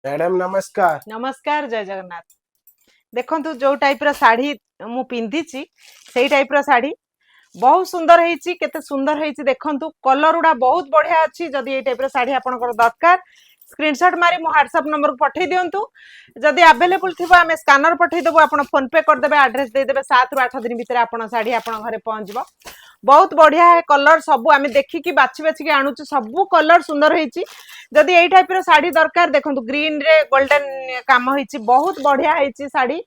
Madam नमस्कार। नमस्कार जय जगन्नाथ। देखंतु जो टाइप रो साड़ी मु पिंधिची सेई टाइप रो साड़ी बहुत सुंदर हेची। केते सुंदर हेची देखंतु कलर उडा बहुत बढ़िया अछि। जदि ए टाइप रो साड़ी आपनकर दरकार स्क्रीनशॉट मारी मो व्हाट्सएप नंबर को पठै दियंतु। जदि अवेलेबल थिबो आमे स्कैनर पठै देबो, आपण फोन पे कर देबे, एड्रेस दे देबे, 7 रु 8 दिन भीतर आपण साड़ी आपण घरे पहुंच जबो। बहुत बढ़िया है कलर सब आमे देखि कि बाछि बाछि के आनुचु, सब कलर सुंदर हेची। जदि एई टाइप रो साड़ी दरकार देखंतु ग्रीन रे गोल्डन काम हेची, बहुत बढ़िया हेची साड़ी।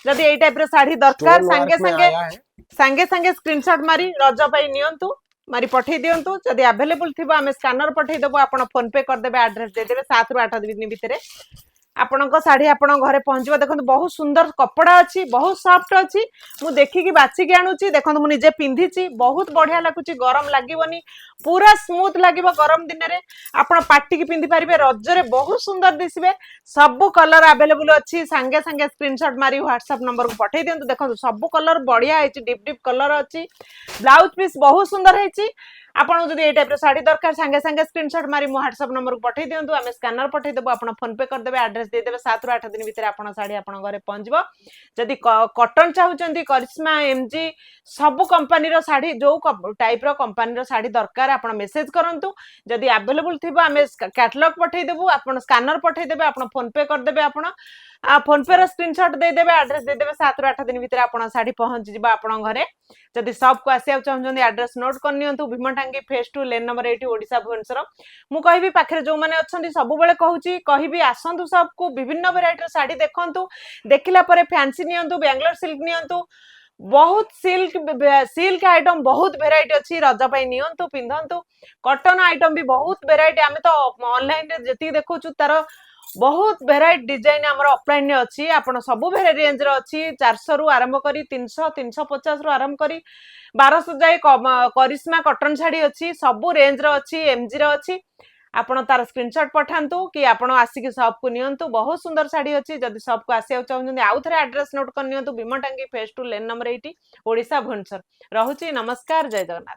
जदि एई टाइप रो साड़ी दरकार स्टोन संगे वर्क में संगे आया है। संगे संगे स्क्रीनशॉट मारी रज पई नियंतु, मारी पठै दियंतु। जदि अवेलेबल थिबो आमे स्कैनर पठै देबो, आपण फोन पे कर देबे, एड्रेस दे देबे, 7 रु 8 दिन भीतर आपणको साड़ी आपण घरे पहुंचबो। देखंतु बहुत सुंदर कपड़ा अछि, बहुत सॉफ्ट अछि। मु देखि कि बाछि के आनुची, देखंतु मु निजे पिंधिची, बहुत बढ़िया लागुची, गरम लागिवनी, पूरा स्मूथ लागिवो। गरम दिन रे आपण पार्टी की पिंधि परिबे, रज रे बहुत सुंदर दिसबे। सब कलर अवेलेबल अछि। संगे संगे स्क्रीनशॉट मारी व्हाट्सएप नंबर को पठै दियंतु। देखंतु सब कलर बढ़िया हेची, डिप डिप कलर अछि। ब्लाउज पीस बहुत सुंदर हेची। आपण जदि ए टाइप रो साड़ी दरकार संगे संगे स्क्रीनशॉट मारी मो व्हाट्सएप नंबर को पठै दियंतु। आमे स्कैनर पठै देबो, आपण फोन पे कर देबे, एड्रेस दे देबे, 7 रु 8 दिन भीतर आपण साड़ी आपण घरे पहुंचबो। जदि कॉटन चाहुचंती, करिश्मा, एमजी सब कंपनी रो साड़ी, जो टाइप रो कंपनी रो साड़ी दरकार आपण मेसेज करंतु। जदि अवेलेबल थिबो आमे कैटलॉग पठै देबो, आपण स्कैनर पठै देबे, आपण फोन पे कर देबे, आपण फोन पे रो स्क्रीनशॉट दे देबे, एड्रेस दे देबे, 7 रु 8 दिन भीतर आपण साड़ी पहुंच जिबा आपण घरे। जदि सब को आसिया चाहुचंती एड्रेस नोट कर नियंतु। Bhimatangi phase 2 lane number 80 Odisha Bhubaneswar. मु कहबी पाखरे जो माने अछंती सब बेले कहूची, कहबी आसंतु सब को विभिन्न वेराइटी रो साड़ी देखंतु। देखिला परे फैंसी नियंतु, बेंगलोर सिल्क नियंतु, बहुत सिल्क आइटम बहुत वेराइटी अछि। रज पई नियंतु, पिंधंतु। कॉटन आइटम भी बहुत वेराइटी, आमे तो ऑनलाइन रे जति देखौछु तार बहुत वेराइटी डिजाइन हमर ऑफलाइन रे अछि। आपण सब वेरे रेंज रो अछि। 400 रु आरंभ करी 300 350 रु आरंभ करी 1200 जाय करिश्मा कॉटन साड़ी अछि। सब रेंज रो अछि, एमजी रो अछि। आपण तार स्क्रीनशॉट पठांतु कि आपण आसिक शॉप को नियंतु। बहुत सुंदर साड़ी अछि। जदि शॉप को आसिया चाहुचंती आउ थरे एड्रेस नोट कर नियंतु। Bhimatangi phase 2 lane number 80 Odisha Bhubaneswar. रहुची नमस्कार, जय जगन्नाथ।